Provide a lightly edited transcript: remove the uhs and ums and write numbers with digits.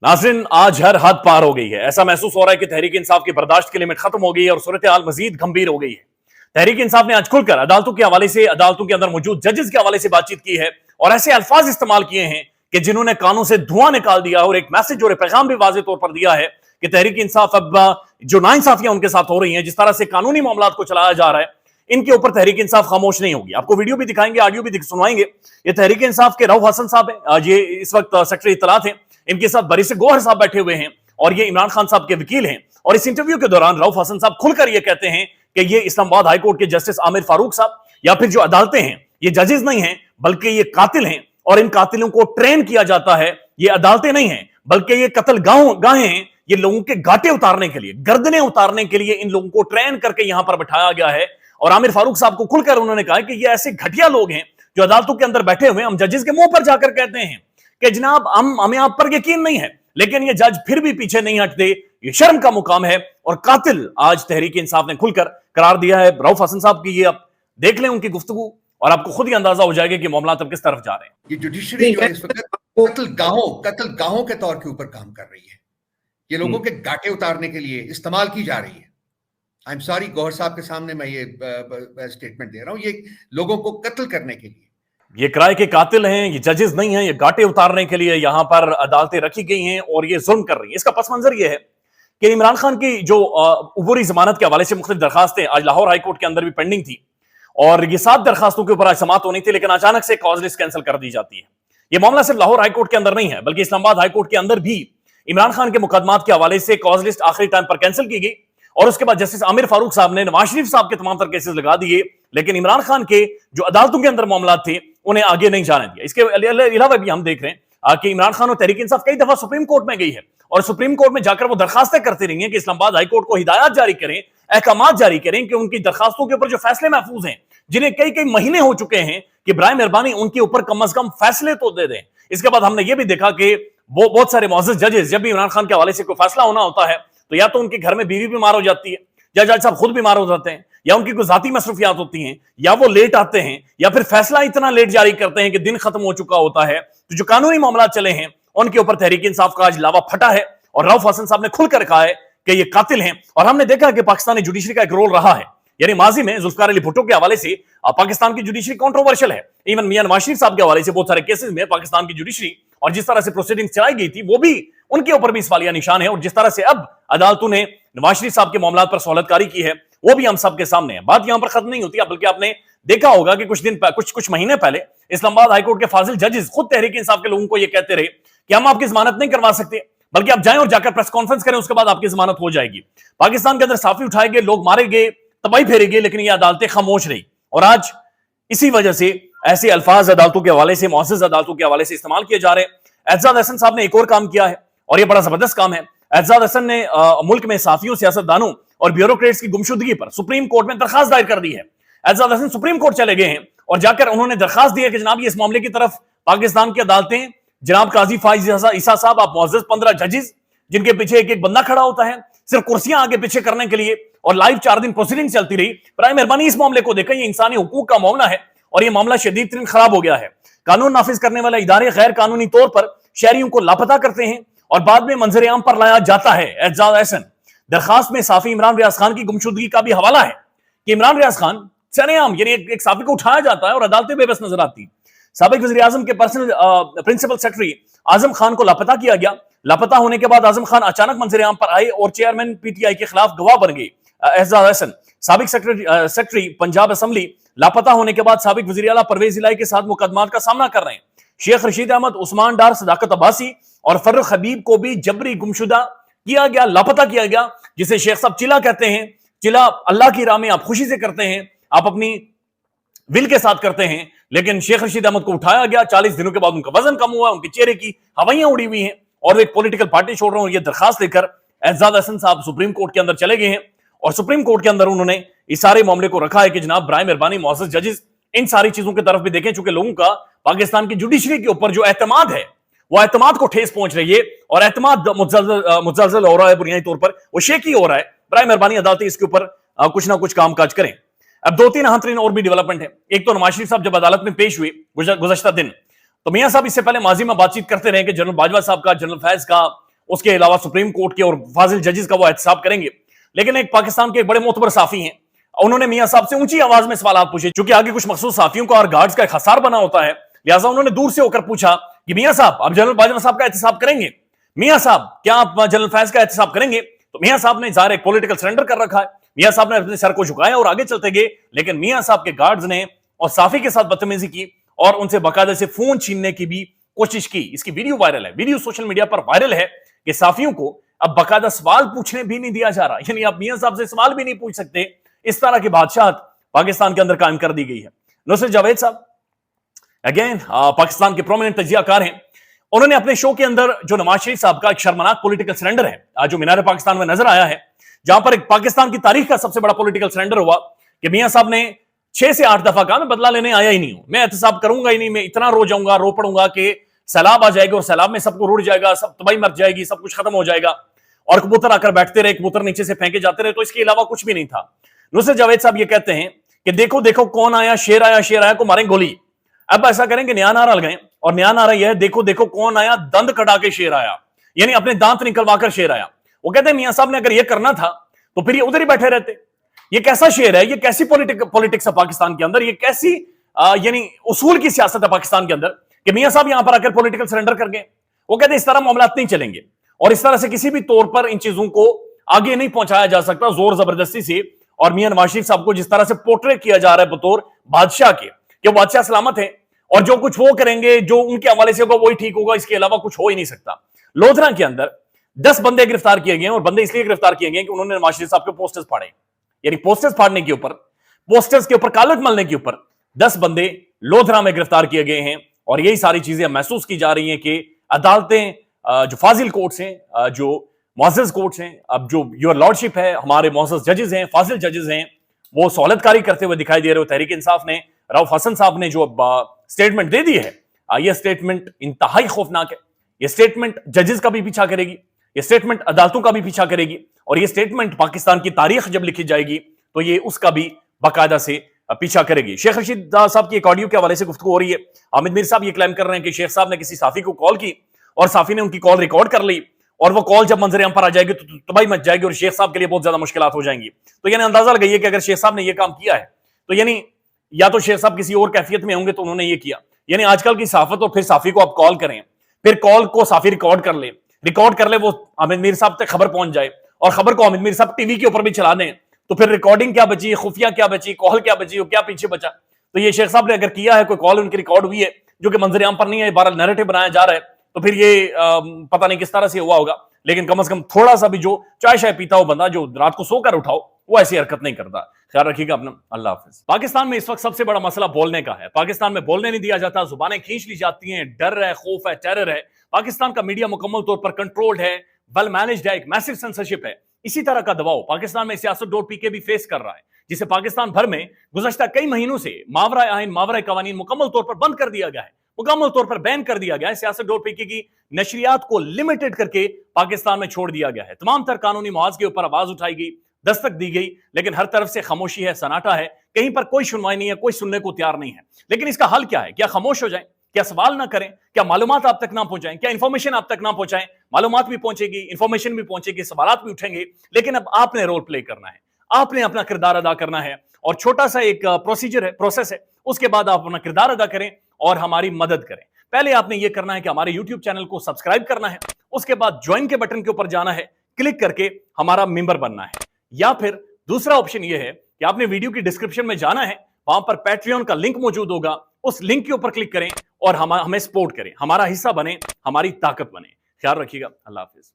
नाज़रीन, आज हर हद पार हो गई है। ऐसा महसूस हो रहा है कि तहरीक इंसाफ की बर्दाश्त की लिमिट खत्म हो गई है और सूरत हाल मजीद गंभीर हो गई है। तहरीक इंसाफ ने आज खुलकर अदालतों के हवाले से, अदालतों के अंदर मौजूद जजेस के हवाले से बातचीत की है और ऐसे अल्फाज इस्तेमाल किए हैं कि जिन्होंने कानों से धुआं निकाल दिया और एक मैसेज और पैगाम भी वाज़ेह तौर पर दिया है कि तहरीक इंसाफ अब जो नाइंसाफियां उनके साथ हो रही हैं, जिस तरह से कानूनी मामला को चलाया जा रहा है, इनके ऊपर तहरीक इंसाफ खामोश नहीं होगी। आपको वीडियो भी दिखाएंगे, ऑडियो भी सुनवाएंगे। ये तहरीक इंसाफ के रऊफ हसन साहब हैं, ये इस वक्त सेक्रेटरी इत्तलात हैं। इनके साथ बरीसे गोहर साहब बैठे हुए हैं और ये इमरान खान साहब के वकील हैं। और इस इंटरव्यू के दौरान रऊफ हसन साहब खुलकर ये कहते हैं कि ये इस्लामाबाद हाई कोर्ट के जस्टिस आमिर फारूक साहब या फिर जो अदालतें हैं, ये जजेस नहीं हैं बल्कि ये कातिल हैं और इन कातिलों को ट्रेन किया जाता है। ये अदालतें नहीं हैं बल्कि ये कत्ल गाहें हैं। ये लोगों के गाटे उतारने के लिए, गर्दनें उतारने के लिए इन लोगों को ट्रेन करके यहां पर बिठाया गया है। और आमिर फारूक साहब को खुलकर उन्होंने कहा कि ये ऐसे घटिया लोग हैं जो अदालतों के अंदर बैठे हुए, हम जजेस के मुंह पर जाकर कहते हैं कि जनाब हमें आप पर यकीन नहीं है, लेकिन ये जज फिर भी पीछे नहीं हटते। ये शर्म का मुकाम है। और कातिल आज तहरीक इंसाफ ने खुलकर करार दिया है रऊफ हसन साहब की। ये आप देख लें उनकी गुफ्तगू और आपको खुद ही अंदाजा हो जाएगा कि मामला तब किस तरफ जा रहे हैं। ये जुडिशरी जो है इस वक्त कत्ल गाहों के तौर के ऊपर काम कर रही है। ये लोगों के गाटे उतारने के लिए इस्तेमाल की जा रही है। आई एम सॉरी गौहर साहब के सामने मैं ये स्टेटमेंट दे रहा हूं, ये लोगों को कत्ल करने के लिए। ये किराए के कातिल हैं, ये जजेस नहीं हैं, ये गाटे उतारने के लिए यहां पर अदालतें रखी गई हैं और ये जुल्म कर रही हैं। इसका पस मंजर ये है कि इमरान खान की जो अबूरी जमानत के हवाले से मुख्तलिफ दरखास्तें आज लाहौर हाई कोर्ट के अंदर भी पेंडिंग थी और ये 7 दरखास्तों के ऊपर आज समाअत होनी थी, लेकिन अचानक से कॉज लिस्ट कैंसिल कर दी जाती है। ये मामला सिर्फ लाहौर हाई कोर्ट के अंदर नहीं है बल्कि इस्लामाबाद हाई कोर्ट के अंदर भी इमरान खान के मुकदमात के हवाले से कॉज लिस्ट आखिरी टाइम पर कैंसिल की गई और उसके बाद जस्टिस आमिर फारूक साहब ने नवाज शरीफ साहब के तमाम तर केसेस लगा दिए, लेकिन इमरान खान के जो अदालतों के अंदर मामला थे उन्हें आगे नहीं जाने दिया। इसके अलावा भी हम देख रहे हैं कि इमरान खान और तहरीक इंसाफ कई दफा सुप्रीम कोर्ट में गई है और सुप्रीम कोर्ट में जाकर वो दरखास्तें करती रही हैं कि इस्लामाबाद हाई कोर्ट को हिदायत जारी करें, अहकामात जारी करें कि उनकी दरखास्तों के ऊपर जो फैसले महफूज हैं, जिन्हें कई कई महीने हो चुके हैं, कि बराए मेहरबानी उनके ऊपर कम अज कम फैसले तो दे दें। इसके बाद हमने ये भी देखा कि वो बहुत सारे मुअज़्ज़ज़ जजेस जब भी इमरान खान के हवाले से कोई फैसला होना होता है तो या तो उनके घर में बीवी बीमार हो जाती है, या जज साहब खुद बीमार हो जाते हैं, या उनकी कोई जाती मसरूफियात होती हैं, या वो लेट आते हैं, या फिर फैसला इतना लेट जारी करते हैं कि दिन खत्म हो चुका होता है। तो जो कानूनी मामला चले हैं उनके ऊपर तहरीक इंसाफ का आज लावा फटा है और रऊफ हसन साहब ने खुलकर कहा है कि ये कातिल हैं। और हमने देखा कि पाकिस्तानी जुडिशरी का एक रोल रहा है, यानी माजी में जुल्फिकार अली भुट्टो के हवाले से पाकिस्तान की जुडिशरी कंट्रोवर्शियल है। इवन मियां नवाज शरीफ साहब के हवाले से बहुत सारे केसेस में पाकिस्तान की जुडिशरी और जिस तरह से प्रोसीडिंग्स चलाई गई थी वो भी उनके ऊपर भी सवालिया निशान है। और जिस तरह से अब अदालतों ने नवाज शरीफ साहब के मामला पर सहूलतकारी की है वो भी हम सबके सामने है। बात यहां पर खत्म नहीं होती, बल्कि आपने देखा होगा कि कुछ महीने पहले इस्लामाबाद हाईकोर्ट के फाजिल जजेस खुद तहरीक इंसाफ के लोगों को यह कहते रहे कि हम आपकी जमानत नहीं करवा सकते, बल्कि आप जाएं और जाकर प्रेस कॉन्फ्रेंस करें, उसके बाद आपकी जमानत हो जाएगी। पाकिस्तान के अंदर साफी उठाए गए, लोग मारे गए, तबाही फेरे गए, लेकिन ये अदालतें खामोश रही। और आज इसी वजह से ऐसे अल्फाज अदालतों के हवाले से, मुअज़्ज़ज़ अदालतों के हवाले से इस्तेमाल किए जा रहे हैं। एजाज हसन साहब ने एक और काम किया है और ये बड़ा जबरदस्त काम है। एजाज हसन ने मुल्क में साफियों, सियासतदानों और ब्यूरोक्रेट्स की गुमशुदगी पर सुप्रीम कोर्ट में दरखास्त दायर कर दी है। एजाज हसन सुप्रीम कोर्ट चले गए हैं और जाकर उन्होंने दरखास्त दी है कि जनाब ये इस मामले की तरफ पाकिस्तान की अदालतें, जनाब काजी फाइज ईसा साहब, आप मुअज़्ज़ज़ 15 जजेस जिनके पीछे एक एक बंदा खड़ा होता है सिर्फ कुर्सियां आगे पीछे करने के लिए, और लाइव 4 दिन प्रोसीडिंग चलती रही। बराए मेहरबानी इस मामले को देखें, ये इंसानी हुकूक का मामला है और ये मामला शदीद तरीन खराब हो गया है। कानून नाफिज करने वाले इदारे गैर कानूनी तौर पर शहरियों को लापता करते हैं और बाद में मंजर आम पर लाया जाता है। एजाज हसन दरखास्त में साफी इमरान रियाज खान की गुमशुदगी का भी हवाला है कि इमरान रियाज खान सरेआम, यानी एक साफी को उठाया जाता है और अदालतें बेबस नजर आती। साबिक वज़ीर आज़म के personal principal secretary Azam Khan को लापता किया गया। लापता होने के बाद आजम खान अचानक मंजर आम पर आए और चेयरमैन पीटीआई के खिलाफ गवाह बन गए। एजाज हसन साबिक सेक्रेटरी पंजाब असेंबली लापता होने के बाद साबिक वज़ीर आला परवेज इलाही के साथ मुकदमात का सामना कर रहे हैं। शेख रशीद अहमद, उस्मान डार, सदाकत अब्बासी और फर्रुख हबीब को भी जबरी गुमशुदा किया गया, लापता किया गया, जिसे शेख साहब चिला कहते हैं। चिला अल्लाह की राह में आप खुशी से करते हैं, आप अपनी विल के साथ करते हैं, लेकिन शेख रशीद अहमद को उठाया गया। 40 दिनों के बाद उनका वजन कम हुआ, उनके चेहरे की हवाइयां उड़ी हुई हैं और वो एक पॉलिटिकल पार्टी छोड़ रहे हैं। और ये दरखास्त लेकर एजाज हसन साहब सुप्रीम कोर्ट के अंदर चले गए हैं और सुप्रीम कोर्ट के अंदर उन्होंने इस सारे मामले को रखा है कि जनाब बराए मेहरबानी मुअज़्ज़ज़ जजेस इन सारी चीजों की तरफ भी देखें, चूंकि लोगों का पाकिस्तान की जुडिशरी के ऊपर जो एतमाद है वो एतमाद को ठेस पहुंच रही है और एतमाद मुतज़लज़ल हो रहा है, बुनियादी तौर पर वो शेकी हो रहा है। बराए मेहरबानी अदालतें इसके ऊपर कुछ ना कुछ काम काज करें। अब 2-3 अहम तरीन और भी डेवलपमेंट है। एक तो नवाज शरीफ साहब जब अदालत में पेश हुए गुज़श्ता दिन, तो मियां साहब इससे पहले माजी में बातचीत करते रहे कि जनरल बाजवा साहब का, जनरल फैज का اس کے علاوہ سپریم کورٹ کے اور فاضل ججز کا وہ احتساب کریں گے. لیکن ایک پاکستان کے ایک بڑے معتبر صحافی ہیں, انہوں نے میاں صاحب سے اونچی آواز میں سوالات پوچھے, چونکہ آگے کچھ مخصوص صحافیوں کا اور گارڈز کا ایک حصار بنا ہوتا ہے, لہٰذا انہوں نے دور سے ہو کر پوچھا کہ میاں صاحب آپ جنرل باجوہ صاحب کا احتساب کریں گے, میاں صاحب کیا آپ جنرل فیض کا احتساب کریں گے؟ تو میاں صاحب نے ظاہر ایک پولیٹیکل سرنڈر کر رکھا ہے, میاں صاحب نے اپنے سر کو جھکایا اور آگے چلتے گئے. لیکن میاں صاحب کے گارڈز نے اور صحافی کے ساتھ بدتمیزی کی اور ان سے باقاعدہ سے فون چھیننے کی بھی کوشش کی. اس کی ویڈیو وائرل ہے, ویڈیو سوشل میڈیا پر وائرل ہے کہ صحافیوں کو اب باقاعدہ سوال پوچھنے بھی نہیں دیا جا رہا, یعنی آپ میاں صاحب سے سوال بھی نہیں پوچھ سکتے. اس طرح کی بادشاہت پاکستان کے اندر قائم کر دی گئی ہے. نصرت جاوید صاحب اگین پاکستان کے پرومیننٹ تجزیہ کار ہیں, انہوں نے اپنے شو کے اندر جو نواز شریف صاحب کا ایک شرمناک پولیٹیکل سرنڈر ہے جو مینار پاکستان میں نظر آیا ہے, جہاں پر ایک پاکستان کی تاریخ کا سب سے بڑا پولیٹیکل سرنڈر ہوا کہ میاں صاحب نے 6 سے 8 دفعہ کہا میں بدلہ لینے آیا ہی نہیں ہوں, میں احتساب کروں گا ہی نہیں, میں اتنا رو جاؤں گا, رو پڑوں گا کہ سیلاب آ جائے گا اور سیلاب میں سب کو رڑ جائے گا, سب تباہی مر جائے گی, سب کچھ ختم ہو جائے گا. اور کبوتر آ کر بیٹھتے رہے, کبوتر نیچے سے پھینکے جاتے رہے, تو اس کے علاوہ کچھ بھی نہیں تھا. نصرت جاوید صاحب یہ کہتے ہیں کہ دیکھو دیکھو کون آیا, شیر آیا کو ماریں گولی. اب ایسا کریں کہ نیا نعرہ لگائیں, اور نیا نعرہ یہ ہے دیکھو دیکھو کون آیا, دند کٹا کے شیر آیا, یعنی اپنے دانت نکلوا کر شیر آیا. وہ کہتے ہیں میاں صاحب نے اگر یہ کرنا تھا تو پھر یہ ادھر ہی بیٹھے رہتے. یہ کیسا شیر ہے, یہ کیسی پولیٹکس ہے پاکستان کے اندر, یہ کیسی یعنی اصول کی سیاست ہے پاکستان کے اندر کہ میاں صاحب یہاں پر آ کر پولیٹیکل سرنڈر کر گئے. وہ کہتے ہیں اس طرح معاملات نہیں چلیں گے, اور اس طرح سے کسی بھی طور پر ان چیزوں کو آگے نہیں پہنچایا جا سکتا زور زبردستی سے. اور میاں نواز شریف صاحب کو جس طرح سے پورٹریٹ کیا جا رہا ہے بطور بادشاہ کے کہ وہ بادشاہ سلامت ہے اور جو کچھ وہ کریں گے, جو ان کے حوالے سے ہوگا وہی ٹھیک ہوگا, اس کے علاوہ کچھ ہو ہی نہیں سکتا. لودھرا کے اندر 10 بندے گرفتار کیے گئے ہیں, اور بندے اس لیے گرفتار کیے گئے کہ انہوں نے نواز شریف صاحب کے پوسٹرز پھاڑے, یعنی پوسٹرز پھاڑنے کے اوپر, پوسٹرز کے اوپر کالٹ ملنے کے اوپر 10 بندے لودھرا میں گرفتار کیے گئے ہیں. اور یہی ساری چیزیں محسوس کی جا رہی ہیں کہ عدالتیں جو فاضل کورٹس ہیں, جو معزز کورٹس ہیں, اب جو یور لارڈشپ ہے, ہمارے معزز ججز ہیں, فاضل ججز ہیں, وہ سہولت کاری کرتے ہوئے دکھائی دے رہے ہو. تحریک انصاف نے رؤف حسن صاحب نے جو سٹیٹمنٹ دے دی ہے, یہ سٹیٹمنٹ انتہائی خوفناک ہے. یہ سٹیٹمنٹ ججز کا بھی پیچھا کرے گی, یہ سٹیٹمنٹ عدالتوں کا بھی پیچھا کرے گی, اور یہ سٹیٹمنٹ پاکستان کی تاریخ جب لکھی جائے گی تو یہ اس کا بھی باقاعدہ سے پیچھا کرے گی. شیخ رشید صاحب کی ایک آڈیو کے حوالے سے گفتگو ہو رہی ہے. حامد میر صاحب یہ کلیم کر رہے ہیں کہ شیخ صاحب نے کسی صحافی کو کال کی اور صحافی نے ان کی کال ریکارڈ کر لی, اور وہ کال جب منظر عام پر آ جائے گی تو تباہی مچ جائے گی اور شیخ صاحب کے لیے بہت زیادہ مشکلات ہو جائیں گی. تو یعنی اندازہ لگائیے کہ اگر شیخ صاحب نے یہ کام کیا ہے تو یعنی یا تو شیخ صاحب کسی اور کیفیت میں ہوں گے تو انہوں نے یہ کیا. یعنی آج کل کی صحافت, اور پھر صحافی کو آپ کال کریں, پھر کال کو صحافی ریکارڈ کر لے, وہ حامد میر صاحب تک خبر پہنچ جائے, اور خبر کو حامد میر صاحب ٹی وی کے اوپر بھی چلا دیں, تو پھر ریکارڈنگ کیا بچی, خفیہ کیا بچی, کال کیا بچی, وہ کیا پیچھے بچا. تو یہ شیخ صاحب نے اگر کیا ہے, کوئی کال ان کی ریکارڈ ہوئی ہے جو کہ منظر عام پر نہیں ہے, بہرحال نیریٹو بنایا جا رہا ہے, تو پھر یہ پتہ نہیں کس طرح سے ہوا ہوگا. لیکن کم از کم تھوڑا سا بھی جو چائے شائے پیتا ہو بندہ, جو رات کو سو کر اٹھاؤ, وہ ایسی حرکت نہیں کرتا. خیال رکھیے گا اپنا. اللہ حافظ. پاکستان میں اس وقت سب سے بڑا مسئلہ بولنے کا ہے. پاکستان میں بولنے نہیں دیا جاتا, زبانیں کھینچ لی جاتی ہیں, ڈر ہے, خوف ہے, ٹیرر ہے. پاکستان کا میڈیا مکمل طور پر کنٹرولڈ ہے, ویل مینجڈ ہے, ایک میسو سینسرشپ ہے. اسی طرح کا دباؤ پاکستان میں سیاست.pk بھی فیس کر رہا ہے, جسے پاکستان بھر میں گزشتہ کئی مہینوں سے ماورائے آئین, ماورائے قوانین مکمل طور پر بند کر دیا گیا ہے, مکمل طور پر بین کر دیا گیا ہے. سیاست.pk کی نشریات کو لمیٹڈ کر کے پاکستان میں چھوڑ دیا گیا ہے. تمام تر قانونی محاذ کے اوپر آواز اٹھائی گئی, دستک دی گئی, لیکن ہر طرف سے خاموشی ہے, سناٹا ہے, کہیں پر کوئی سنوائی نہیں ہے, کوئی سننے کو تیار نہیں ہے. لیکن اس کا حل کیا ہے؟ کیا خاموش ہو جائیں؟ کیا سوال نہ کریں؟ کیا معلومات آپ تک نہ پہنچائیں؟ کیا انفارمیشن آپ تک نہ پہنچائیں؟ معلومات بھی پہنچے گی, انفارمیشن بھی پہنچے گی, سوالات بھی اٹھیں گے, لیکن اب آپ نے رول پلے کرنا ہے, آپ نے اپنا کردار ادا کرنا ہے. اور چھوٹا سا ایک پروسیجر ہے, پروسیس ہے, اس کے بعد آپ اپنا کردار ادا کریں اور ہماری مدد کریں. پہلے آپ نے یہ کرنا ہے کہ ہمارے یوٹیوب چینل کو سبسکرائب کرنا ہے, اس کے بعد جوائن کے بٹن کے اوپر جانا ہے, کلک کر کے ہمارا ممبر بننا ہے. یا پھر دوسرا آپشن یہ ہے کہ آپ نے ویڈیو کی ڈسکرپشن میں جانا ہے, وہاں پر پیٹریون کا لنک موجود ہوگا, اس لنک کے اوپر کلک کریں اور ہمیں سپورٹ کریں, ہمارا حصہ بنیں, ہماری طاقت بنیں. خیال رکھیے گا. اللہ حافظ.